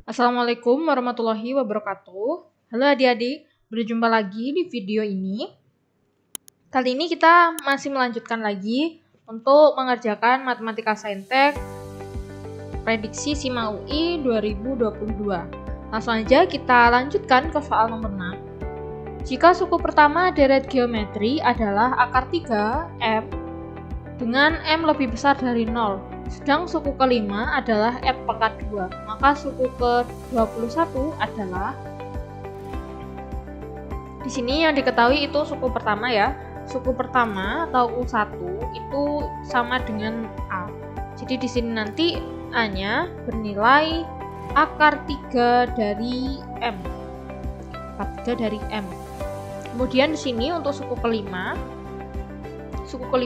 Assalamualaikum warahmatullahi wabarakatuh. Halo adik-adik, berjumpa lagi di video ini. Kali ini kita masih melanjutkan lagi untuk mengerjakan Matematika Saintek Prediksi SIMA UI 2022. Langsung aja kita lanjutkan ke soal nomor 6. Jika suku pertama deret geometri adalah akar 3 M dengan M lebih besar dari 0, sedang suku kelima adalah M pangkat 2, maka suku ke-21 adalah, di sini yang diketahui itu suku pertama ya. Suku pertama atau U1 itu sama dengan A. Jadi di sini nanti A-nya bernilai akar 3 dari M. Akar 3 dari M. Kemudian di sini untuk suku kelima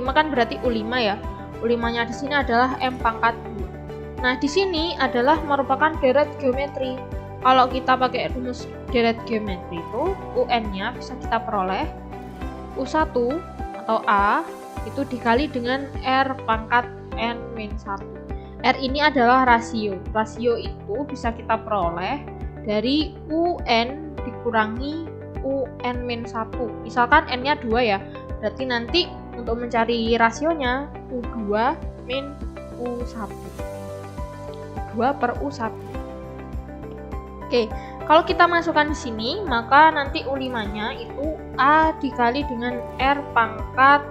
kan berarti U5 ya. U5-nya di sini adalah M pangkat 2. Nah, di sini adalah merupakan deret geometri. Kalau kita pakai rumus deret geometri itu, UN-nya bisa kita peroleh U1 atau A itu dikali dengan R pangkat N-1. R ini adalah rasio. Rasio itu bisa kita peroleh dari UN dikurangi UN-1. Misalkan N-nya 2 ya. Berarti nanti untuk mencari rasionya U2 min U1. 2 per U1. Oke, kalau kita masukkan di sini, maka nanti U5-nya itu A dikali dengan R pangkat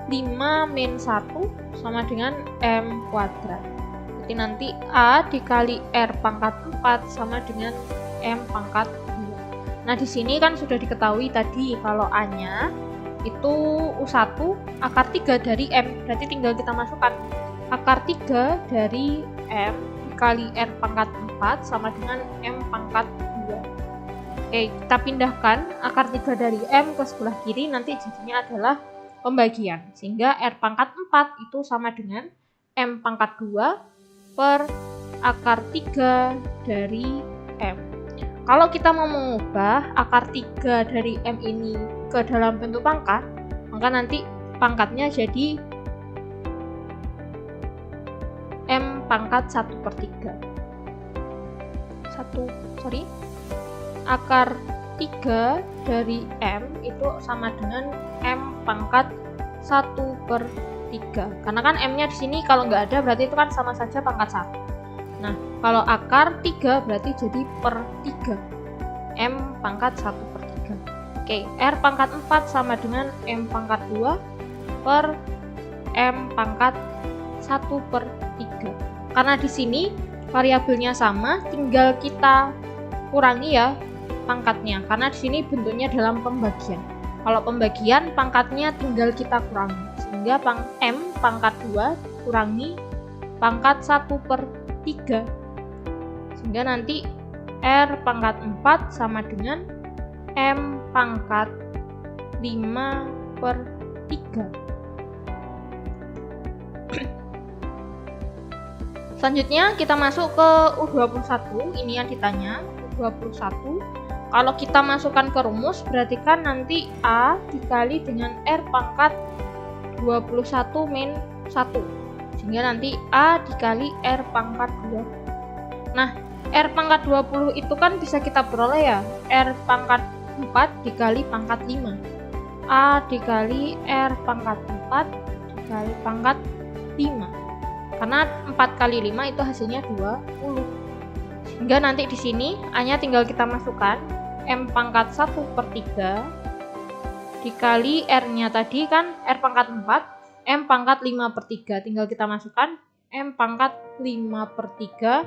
5 min 1 sama dengan M kuadrat. Jadi nanti A dikali R pangkat 4 sama dengan M pangkat 2. Nah, di sini kan sudah diketahui tadi kalau A-nya itu U1 akar 3 dari M, berarti tinggal kita masukkan akar 3 dari M dikali R pangkat 4 sama dengan M pangkat 2. Oke, kita pindahkan akar 3 dari M ke sebelah kiri, nanti jadinya adalah pembagian, sehingga R pangkat 4 itu sama dengan M pangkat 2 per akar 3 dari M. Kalau kita mau mengubah akar 3 dari M ini ke dalam bentuk pangkat, maka nanti pangkatnya jadi M pangkat 1/3. Akar 3 dari M itu sama dengan M pangkat 1/3. Karena kan M-nya di sini kalau nggak ada berarti itu kan sama saja pangkat 1. Nah, kalau akar 3 berarti jadi per 3. M pangkat 1/3. Oke, R pangkat 4 sama dengan M pangkat 2 per M pangkat 1/3. Karena di sini variabelnya sama, tinggal kita kurangi ya pangkatnya. Karena di sini bentuknya dalam pembagian. Kalau pembagian pangkatnya tinggal kita kurangi. Sehingga M pangkat 2 kurangi pangkat 1/3. Sehingga nanti R pangkat 4 sama dengan M pangkat 5/3. Selanjutnya kita masuk ke U21, ini yang ditanya, U21. Kalau kita masukkan ke rumus, berarti kan nanti A dikali dengan R pangkat 21 min 1. Sehingga nanti A dikali R pangkat 2. Nah, R pangkat 20 itu kan bisa kita peroleh ya, R pangkat 4 dikali pangkat 5. A dikali R pangkat 4 dikali pangkat 5. Karena 4 kali 5 itu hasilnya 20. Sehingga nanti di sini A-nya tinggal kita masukkan M pangkat 1/3 dikali R-nya tadi kan R pangkat 4, M pangkat 5/3. Tinggal kita masukkan M pangkat 5/3.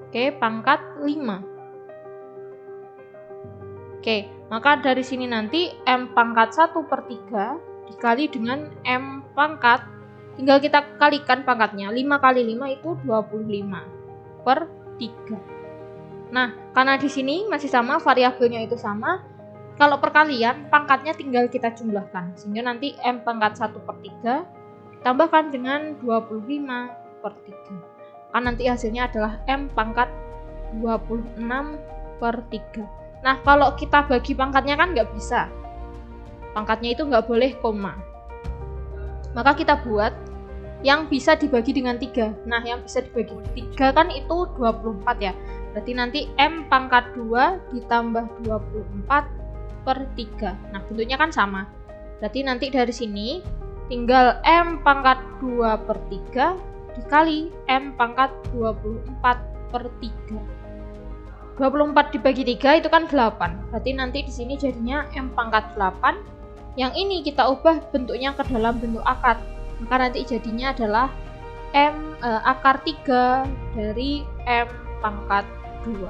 Oke, pangkat 5. Oke, maka dari sini nanti M pangkat 1/3 dikali dengan M pangkat, tinggal kita kalikan pangkatnya. 5 kali 5 itu 25/3. Nah, karena di sini masih sama, variabelnya itu sama, kalau perkalian pangkatnya tinggal kita jumlahkan. Sehingga nanti M pangkat 1/3 ditambahkan dengan 25/3. Kan nanti hasilnya adalah M pangkat 26/3. Nah, kalau kita bagi pangkatnya kan nggak bisa. Pangkatnya itu nggak boleh koma. Maka kita buat yang bisa dibagi dengan 3. Nah, yang bisa dibagi 3 kan itu 24 ya. Berarti nanti M pangkat 2 ditambah 24 per 3. Nah, bentuknya kan sama. Berarti nanti dari sini tinggal M pangkat 2 per 3 dikali M pangkat 24 per 3. 24 dibagi 3 itu kan 8. Berarti nanti di sini jadinya M pangkat 8. Yang ini kita ubah bentuknya ke dalam bentuk akar. Maka nanti jadinya adalah akar 3 dari M pangkat 2.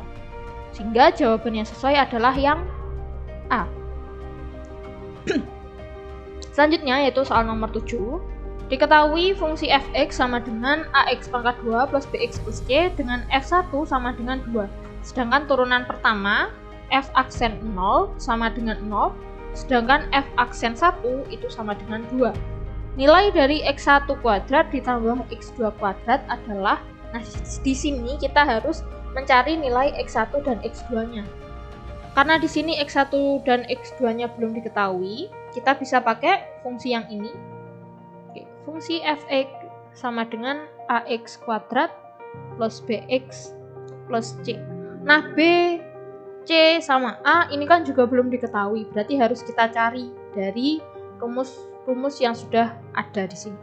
Sehingga jawaban yang sesuai adalah yang A. Selanjutnya yaitu soal nomor 7. Diketahui fungsi fx sama dengan ax pangkat 2 plus bx plus c dengan f1 sama dengan 2. Sedangkan turunan pertama f aksen 0 sama dengan 0, sedangkan f aksen 1 itu sama dengan 2. Nilai dari x1 kuadrat ditambah x2 kuadrat adalah, nah di sini kita harus mencari nilai x1 dan x2-nya. Karena di sini x1 dan x2-nya belum diketahui, kita bisa pakai fungsi yang ini. Oke, fungsi fx sama dengan ax kuadrat plus bx plus c. Nah, b, c sama a ini kan juga belum diketahui, berarti harus kita cari dari rumus yang sudah ada di sini.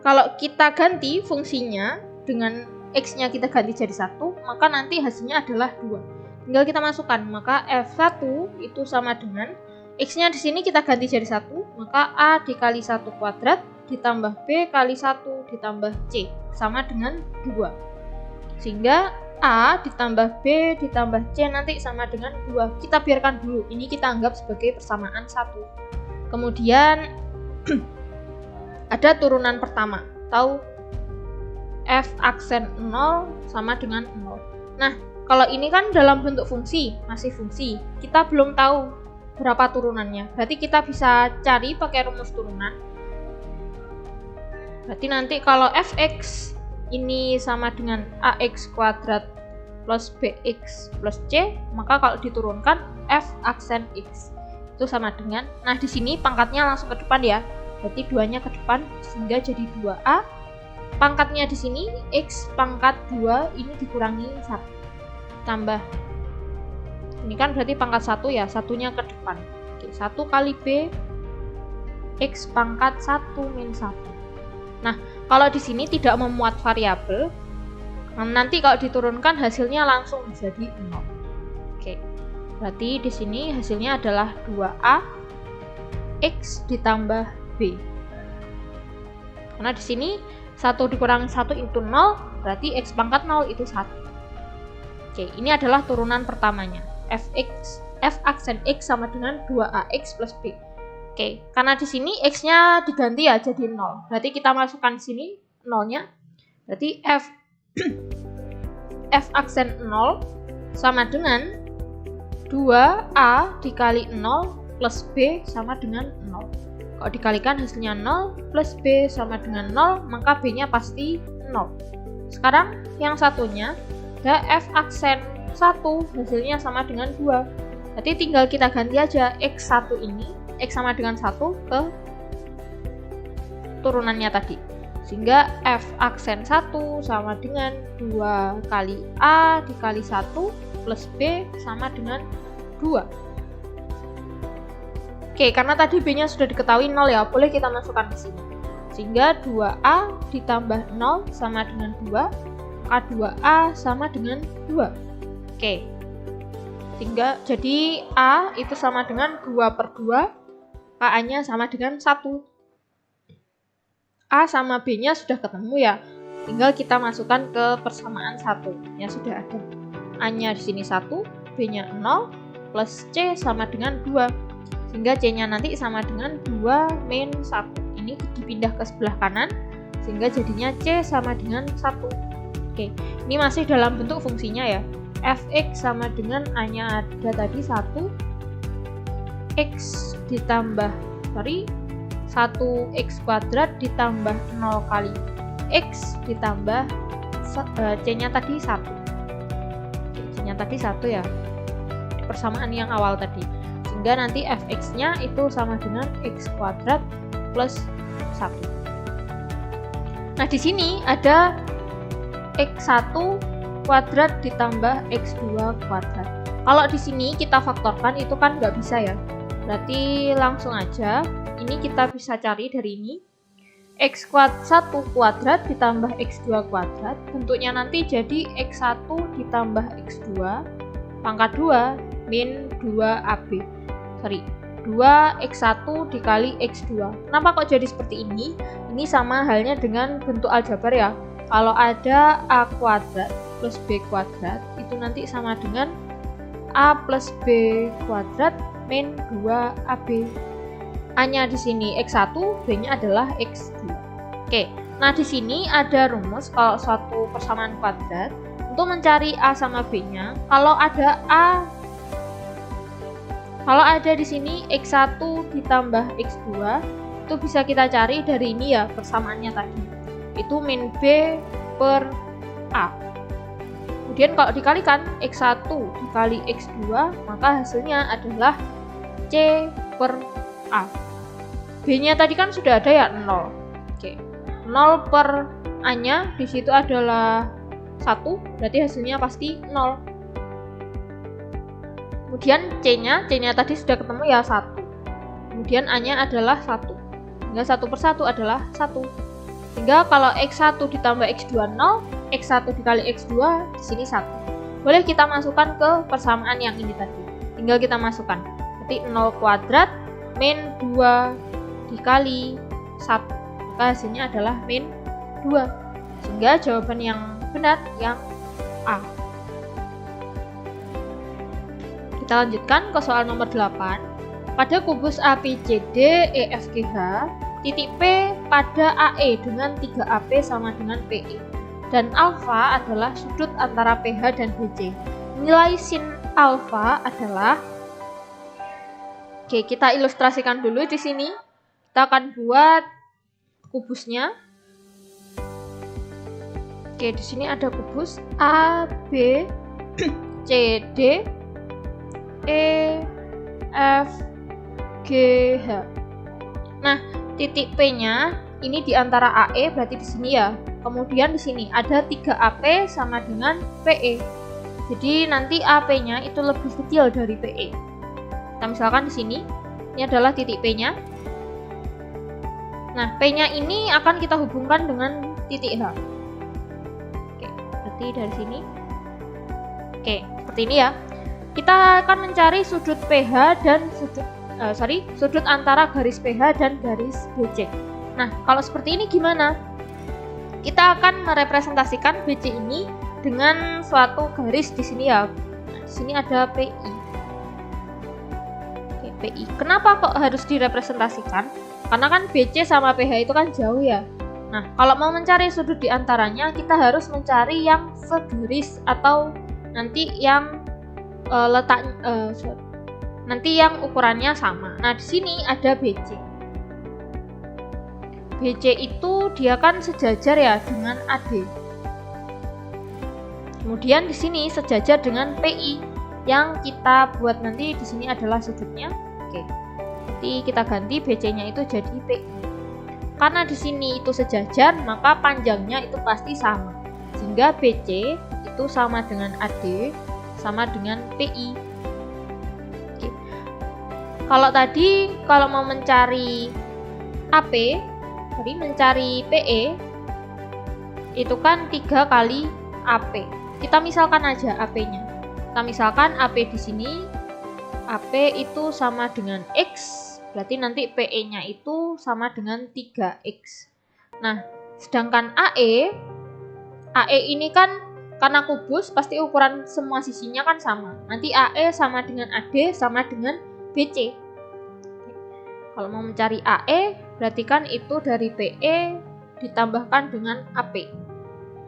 Kalau kita ganti fungsinya dengan x-nya kita ganti jadi 1, maka nanti hasilnya adalah 2. Tinggal kita masukkan, maka f1 itu sama dengan x-nya di sini kita ganti jadi 1, maka a dikali 1 kuadrat ditambah b kali 1 ditambah c sama dengan 2. Sehingga a ditambah b ditambah c nanti sama dengan 2. Kita biarkan dulu, ini kita anggap sebagai persamaan 1. Kemudian ada turunan pertama, atau f aksen 0 sama dengan 0. Nah, kalau ini kan dalam bentuk fungsi, masih fungsi, kita belum tahu berapa turunannya. Berarti kita bisa cari pakai rumus turunan. Berarti nanti kalau fx ini sama dengan ax kuadrat plus bx plus c, maka kalau diturunkan f aksen x itu sama dengan, nah di sini pangkatnya langsung ke depan ya, berarti 2-nya ke depan sehingga jadi 2a. Pangkatnya di sini x pangkat 2 ini dikurangi 1 tambah, ini kan berarti pangkat 1 ya, satunya ke depan. Oke, 1 kali b x pangkat 1 min 1. Nah, kalau di sini tidak memuat variabel, nanti kalau diturunkan hasilnya langsung jadi 0. Oke. Berarti di sini hasilnya adalah 2a x ditambah b. Karena di sini 1 dikurangi 1 itu 0, berarti x pangkat 0 itu 1. Oke, ini adalah turunan pertamanya. F aksen x sama dengan 2ax plus b. Oke, karena di sini x-nya diganti ya jadi 0. Berarti kita masukkan di sini 0-nya. Berarti f aksen 0 sama dengan 2a dikali 0 plus b sama dengan 0. Kalau dikalikan hasilnya 0 plus b sama dengan 0, maka b-nya pasti 0. Sekarang yang satunya ada f aksen 1, hasilnya sama dengan 2. Berarti tinggal kita ganti aja x1 ini, x sama dengan 1 ke turunannya tadi. Sehingga f aksen 1 sama dengan 2 kali a dikali 1 plus b sama dengan 2. Oke, karena tadi b-nya sudah diketahui 0 ya, boleh kita masukkan di sini. Sehingga 2a ditambah 0 sama dengan 2, maka 2a sama dengan 2. Oke. Sehingga jadi a itu sama dengan 2 per 2, a-nya sama dengan 1. A sama b-nya sudah ketemu ya. Tinggal kita masukkan ke persamaan 1 yang sudah ada. A-nya di sini 1, b-nya 0, plus c sama dengan 2. Sehingga c-nya nanti sama dengan 2 min 1. Ini dipindah ke sebelah kanan, sehingga jadinya c sama dengan 1. Oke, ini masih dalam bentuk fungsinya ya. Fx sama dengan a-nya ada tadi 1, x ditambah 1x kuadrat ditambah 0 kali x ditambah c-nya tadi 1. C-nya tadi 1 ya, persamaan yang awal tadi. Sehingga nanti fx-nya itu sama dengan x kuadrat plus Nah, di sini ada X1 kuadrat ditambah X2 kuadrat. Kalau di sini kita faktorkan itu kan nggak bisa ya. Berarti langsung aja, ini kita bisa cari dari ini. X1 kuadrat ditambah X2 kuadrat, bentuknya nanti jadi X1 ditambah X2 pangkat 2 min 2AB. 2x1 dikali x2. Kenapa kok jadi seperti ini? Ini sama halnya dengan bentuk aljabar ya. Kalau ada a kuadrat plus b kuadrat, itu nanti sama dengan a plus b kuadrat min 2ab. A-nya di sini x1, b-nya adalah x2. Oke, nah di sini ada rumus kalau suatu persamaan kuadrat untuk mencari a sama b-nya. Kalau ada di sini x1 ditambah x2, itu bisa kita cari dari ini ya, persamaannya tadi. Itu min b per a. Kemudian kalau dikalikan x1 dikali x2, maka hasilnya adalah c per a. B-nya tadi kan sudah ada ya, 0. Oke. 0 per a-nya di situ adalah 1, berarti hasilnya pasti 0. Kemudian C-nya tadi sudah ketemu ya 1. Kemudian A-nya adalah 1. Sehingga 1 per 1 adalah 1. Sehingga kalau X1 ditambah X2 0, X1 dikali X2 di sini 1. Boleh kita masukkan ke persamaan yang ini tadi. Tinggal kita masukkan. Berarti 0 kuadrat min 2 dikali 1. Maka hasilnya adalah min 2. Sehingga jawaban yang benar yang A. Kita lanjutkan ke soal nomor 8. Pada kubus ABCD EFGH, titik P pada AE dengan 3AP sama dengan PE. Dan alfa adalah sudut antara PH dan BC. Nilai sin alfa adalah, oke, kita ilustrasikan dulu di sini. Kita akan buat kubusnya. Oke, di sini ada kubus A, B, C, D, E, F, G, H. Nah, titik P-nya ini di antara AE, berarti di sini ya. Kemudian di sini ada 3AP sama dengan PE. Jadi nanti AP-nya itu lebih kecil dari PE. Kita misalkan di sini, ini adalah titik P-nya. Nah, P-nya ini akan kita hubungkan dengan titik H. Oke, berarti dari sini. Oke, seperti ini ya. Kita akan mencari sudut PH dan sudut antara garis PH dan garis BC. Nah, kalau seperti ini gimana? Kita akan merepresentasikan BC ini dengan suatu garis di sini ya. Nah, di sini ada PI. Oke, PI. Kenapa kok harus direpresentasikan? Karena kan BC sama PH itu kan jauh ya. Nah, kalau mau mencari sudut di antaranya, kita harus mencari yang segaris atau nanti yang nanti yang ukurannya sama. Nah, di sini ada BC. BC itu dia kan sejajar ya dengan AD. Kemudian di sini sejajar dengan PI yang kita buat nanti di sini adalah sudutnya. Oke. Nanti kita ganti BC-nya itu jadi PI. Karena di sini itu sejajar, maka panjangnya itu pasti sama. Sehingga BC itu sama dengan AD sama dengan PI. Oke. Kalau mau mencari AP, jadi mencari PE, itu kan 3 kali AP. Kita misalkan aja AP-nya. Kita misalkan AP di sini, AP itu sama dengan X, berarti nanti PE-nya itu sama dengan 3X. Nah, sedangkan AE ini kan karena kubus, pasti ukuran semua sisinya kan sama. Nanti AE sama dengan AD sama dengan BC. Kalau mau mencari AE, berarti kan itu dari PE ditambahkan dengan AP.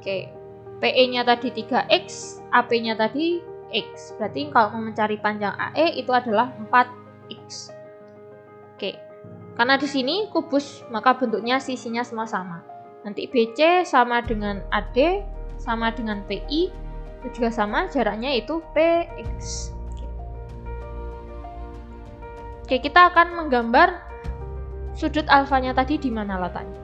Oke, PE-nya tadi 3X, AP-nya tadi X. Berarti kalau mau mencari panjang AE itu adalah 4X. Oke, karena di sini kubus, maka bentuknya sisinya semua sama. Nanti BC sama dengan AD sama dengan PI, itu juga sama, jaraknya itu PX. Oke, kita akan menggambar sudut alfanya tadi di mana letaknya?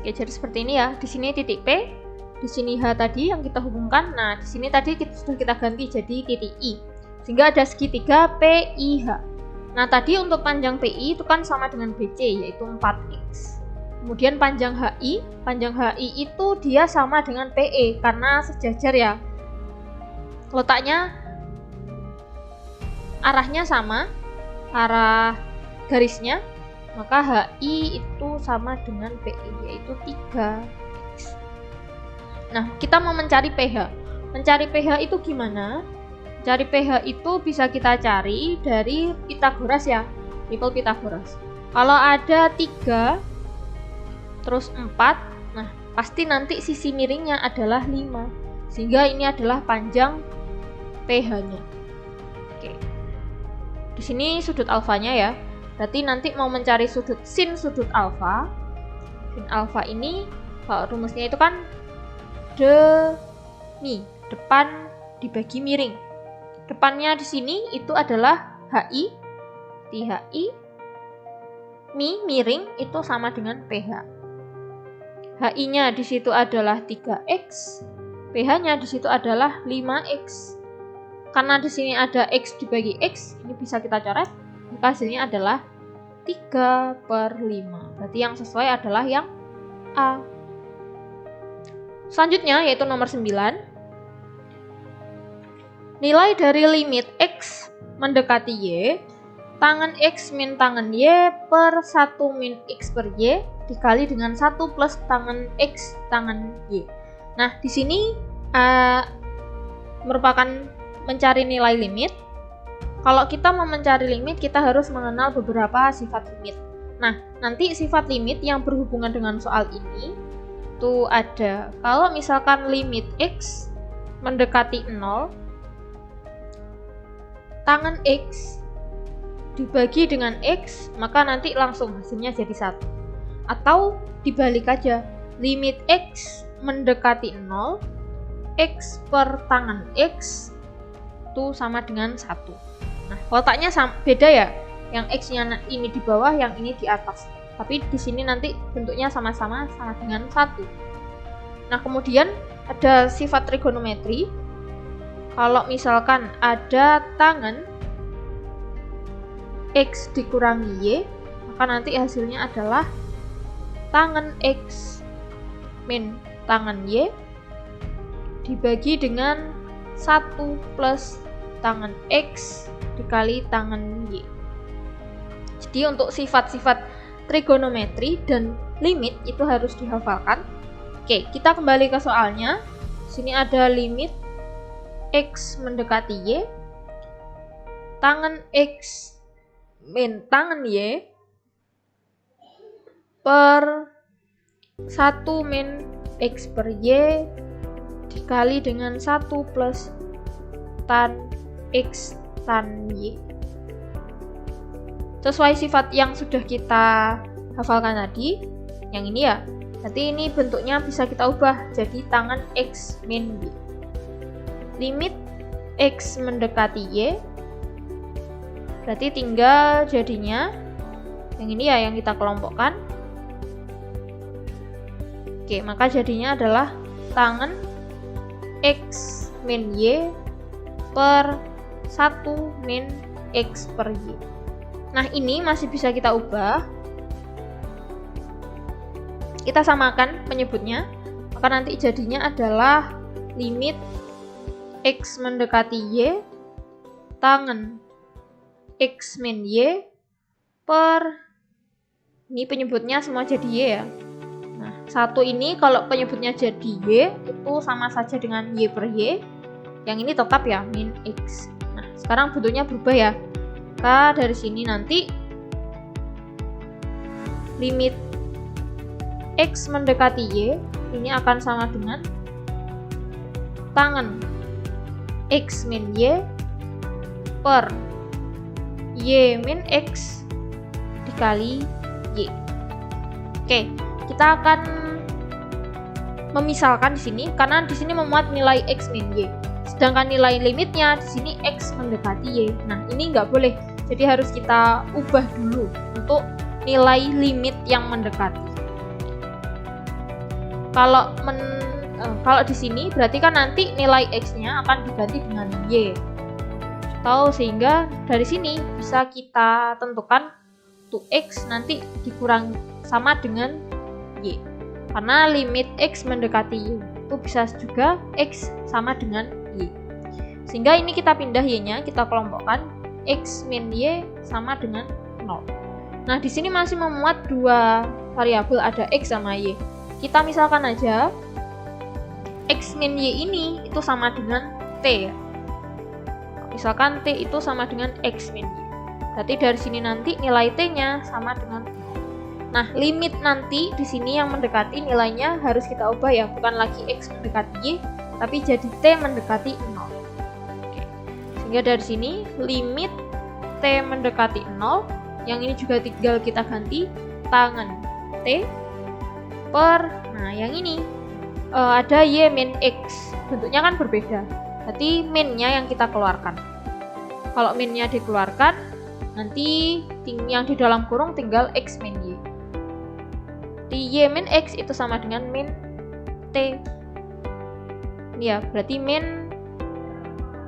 Oke, jadi seperti ini ya. Di sini titik P, di sini H tadi yang kita hubungkan. Nah, di sini tadi sudah kita ganti jadi titik I. Sehingga ada segitiga PIH. Nah, tadi untuk panjang PI itu kan sama dengan BC, yaitu 4X. Kemudian panjang HI itu dia sama dengan PE karena sejajar ya. Letaknya arahnya sama, arah garisnya. Maka HI itu sama dengan PE, yaitu 3X. Nah, kita mau mencari PH. Mencari PH itu gimana? Mencari PH itu bisa kita cari dari Pythagoras ya, triple Pythagoras. Kalau ada 3, terus 4, nah pasti nanti sisi miringnya adalah 5. Sehingga ini adalah panjang PH-nya. Oke. Di sini sudut alfanya ya. Berarti nanti mau mencari sin sudut alfa. Sin alfa ini kalau rumusnya itu kan depan dibagi miring. Depannya di sini itu adalah HI, di HI, miring itu sama dengan PH. HI-nya di situ adalah 3X, PH-nya di situ adalah 5X. Karena di sini ada X dibagi X, ini bisa kita coret. Maka hasilnya adalah 3/5. Berarti yang sesuai adalah yang A. Selanjutnya yaitu nomor 9. Nilai dari limit X mendekati Y, tangan X min tangan Y per 1 min X per Y dikali dengan 1 plus tangan X tangan Y. Nah, di sini merupakan mencari nilai limit. Kalau kita mau mencari limit, kita harus mengenal beberapa sifat limit. Nah, nanti sifat limit yang berhubungan dengan soal ini itu ada. Kalau misalkan limit X mendekati 0, tangan X dibagi dengan X, maka nanti langsung hasilnya jadi 1. Atau dibalik aja, limit X mendekati 0, X per tangan X itu sama dengan 1. Nah, letaknya beda ya. Yang X-nya ini di bawah, yang ini di atas. Tapi di sini nanti bentuknya sama-sama sama dengan 1. Nah, kemudian ada sifat trigonometri. Kalau misalkan ada tangan X dikurangi Y, maka nanti hasilnya adalah tangan X min tangan Y dibagi dengan 1 plus tangan X dikali tangan Y. Jadi untuk sifat-sifat trigonometri dan limit itu harus dihafalkan. Oke, kita kembali ke soalnya. Sini ada limit X mendekati Y, tangan X min tangan Y per 1 min X per Y dikali dengan 1 plus tan X tan Y. Sesuai sifat yang sudah kita hafalkan tadi, yang ini ya. Nanti ini bentuknya bisa kita ubah jadi tangan X min Y. Limit X mendekati Y, berarti tinggal jadinya yang ini ya, yang kita kelompokkan. Oke, maka jadinya adalah tangan X min Y per 1 min X per Y. Nah, ini masih bisa kita ubah. Kita samakan penyebutnya. Maka nanti jadinya adalah limit X mendekati Y, tangan X min Y per, ini penyebutnya semua jadi Y ya. Nah, 1 ini kalau penyebutnya jadi Y, itu sama saja dengan Y per Y. Yang ini tetap ya, min X. Nah, sekarang bentuknya berubah ya. Maka dari sini nanti limit X mendekati Y ini akan sama dengan tangan X min Y per Y min X dikali Y. Oke, kita akan memisalkan di sini karena di sini memuat nilai x min y. Sedangkan nilai limitnya di sini x mendekati y. Nah, ini nggak boleh. Jadi harus kita ubah dulu untuk nilai limit yang mendekati. Kalau di sini berarti kan nanti nilai x-nya akan diganti dengan y. Atau sehingga dari sini bisa kita tentukan untuk x nanti dikurang sama dengan y. Karena limit x mendekati y itu bisa juga x sama dengan y. Sehingga ini kita pindah y-nya, kita kelompokkan x min y sama dengan 0. Nah, di sini masih memuat dua variabel, ada x sama y. Kita misalkan aja x min y ini itu sama dengan t. Misalkan t itu sama dengan x min y. Berarti dari sini nanti nilai t-nya sama dengan 0. Nah, limit nanti di sini yang mendekati nilainya harus kita ubah ya, bukan lagi x mendekati y, tapi jadi t mendekati 0. Oke. Sehingga dari sini limit t mendekati 0, yang ini juga tinggal kita ganti tangen t per, nah yang ini ada y min x, bentuknya kan berbeda. Berarti min-nya yang kita keluarkan. Kalau min-nya dikeluarkan, nanti yang di dalam kurung tinggal x min y. Di y min x itu sama dengan min t. Ya, berarti min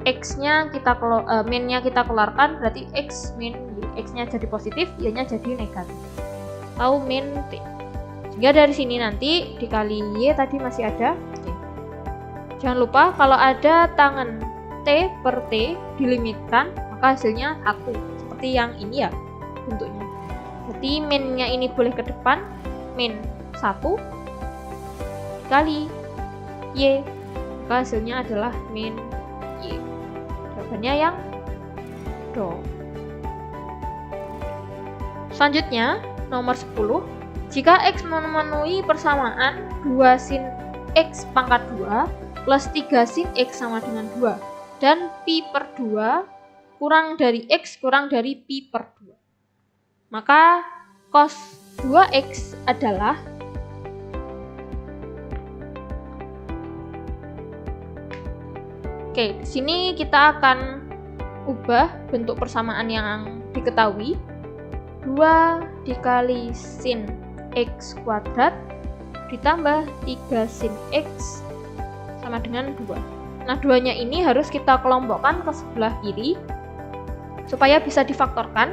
x-nya min-nya kita keluarkan, berarti x min y. X-nya jadi positif, y-nya jadi negatif. Atau min t. Sehingga dari sini nanti dikali y tadi masih ada t. Jangan lupa kalau ada tangen t per t dilimitkan, maka hasilnya 1. Seperti yang ini ya bentuknya. Jadi min-nya ini boleh ke depan, min 1 kali y, maka hasilnya adalah min y. Jawabannya yang do. Selanjutnya nomor 10. Jika x memenuhi persamaan 2 sin x pangkat 2 plus 3 sin x sama dengan 2 dan pi per 2 kurang dari x kurang dari pi per 2, maka cos 2x adalah di sini kita akan ubah bentuk persamaan yang diketahui. 2 dikali sin x kuadrat ditambah 3 sin x sama dengan 2. Nah, 2-nya ini harus kita kelompokkan ke sebelah kiri supaya bisa difaktorkan.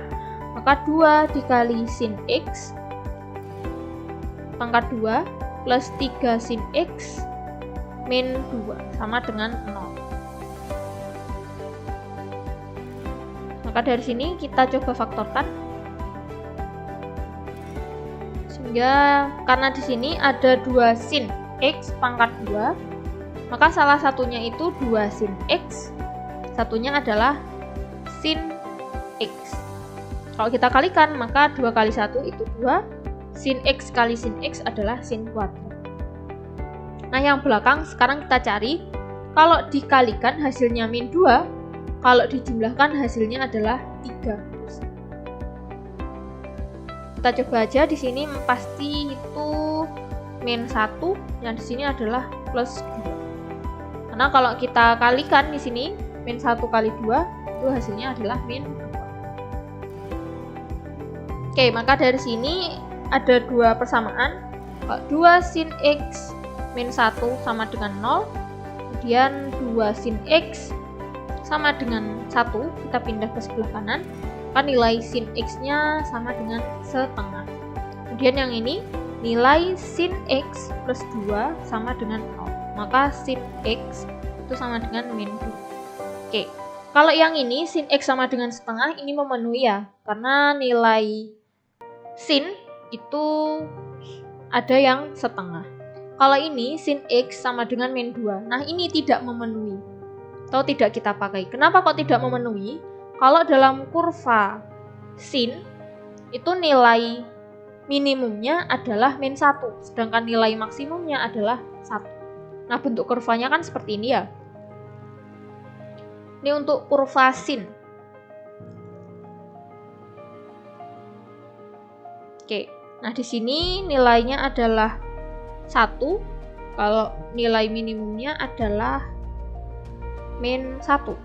Maka 2 dikali sin x pangkat 2 plus 3 sin x min 2 sama dengan 0. Maka dari sini kita coba faktorkan. Sehingga karena di sini ada 2 sin x pangkat 2, maka salah satunya itu 2 sin x, satunya adalah sin x. Kalau kita kalikan, maka 2 kali 1 itu 2, sin x kali sin x adalah sin kuadrat. Nah, yang belakang sekarang kita cari, kalau dikalikan hasilnya min 2, kalau dijumlahkan hasilnya adalah 3. Kita coba aja, di sini pasti itu min 1, yang di sini adalah plus 2. Karena kalau kita kalikan di sini min 1 kali 2 itu hasilnya adalah min 2. Oke, maka dari sini ada dua persamaan. 2 sin x min 1 sama dengan 0. Kemudian 2 sin x sama dengan 1, kita pindah ke sebelah kanan. Maka nilai sin x-nya sama dengan setengah. Kemudian yang ini nilai sin x plus 2 sama dengan 0. Maka sin x itu sama dengan min 2. Oke, kalau yang ini sin x sama dengan setengah, ini memenuhi ya, karena nilai sin itu ada yang setengah. Kalau ini sin x sama dengan min 2, nah ini tidak memenuhi atau tidak kita pakai. Kenapa kok tidak memenuhi? Kalau dalam kurva sin itu nilai minimumnya adalah min 1, sedangkan nilai maksimumnya adalah 1. Nah, bentuk kurvanya kan seperti ini ya. Ini untuk kurva sin. Oke, nah di sini nilainya adalah 1, Kalau nilai minimumnya adalah min 1.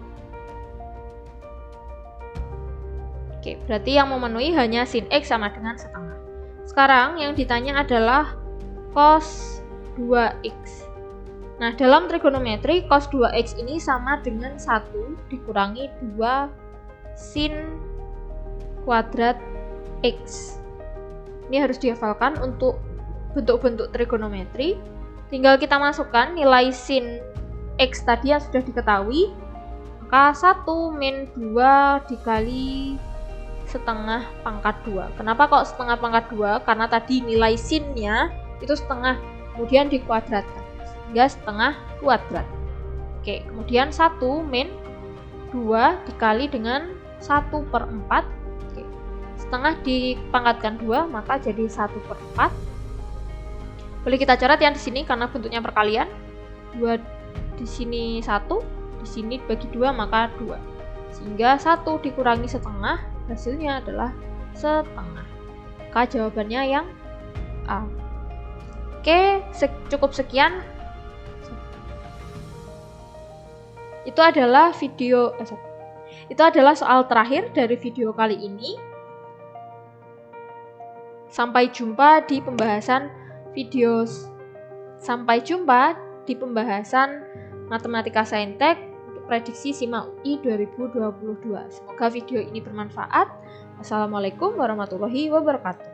Oke, berarti yang memenuhi hanya sin X sama dengan setengah. Sekarang yang ditanya adalah cos 2X. Nah, dalam trigonometri cos 2X ini sama dengan 1 dikurangi 2 sin kuadrat X. Ini harus dihafalkan untuk bentuk-bentuk trigonometri. Tinggal kita masukkan nilai sin X tadi yang sudah diketahui. Maka 1 min 2 dikali setengah pangkat 2. Kenapa kok setengah pangkat 2? Karena tadi nilai sinnya itu setengah, kemudian dikuadratkan sehingga setengah kuadrat. Oke, kemudian 1 min 2 dikali dengan 1/4. Oke, setengah dipangkatkan 2 maka jadi 1/4. Boleh kita coret yang di sini karena bentuknya perkalian. 2 di sini 1, di sini bagi 2 maka 2. Sehingga 1 dikurangi setengah, hasilnya adalah setengah. Maka jawabannya yang A. Oke, cukup sekian. Itu adalah soal terakhir dari video kali ini. Sampai jumpa di pembahasan Matematika Saintek prediksi SIMA UI 2022. Semoga video ini bermanfaat. Wassalamualaikum warahmatullahi wabarakatuh.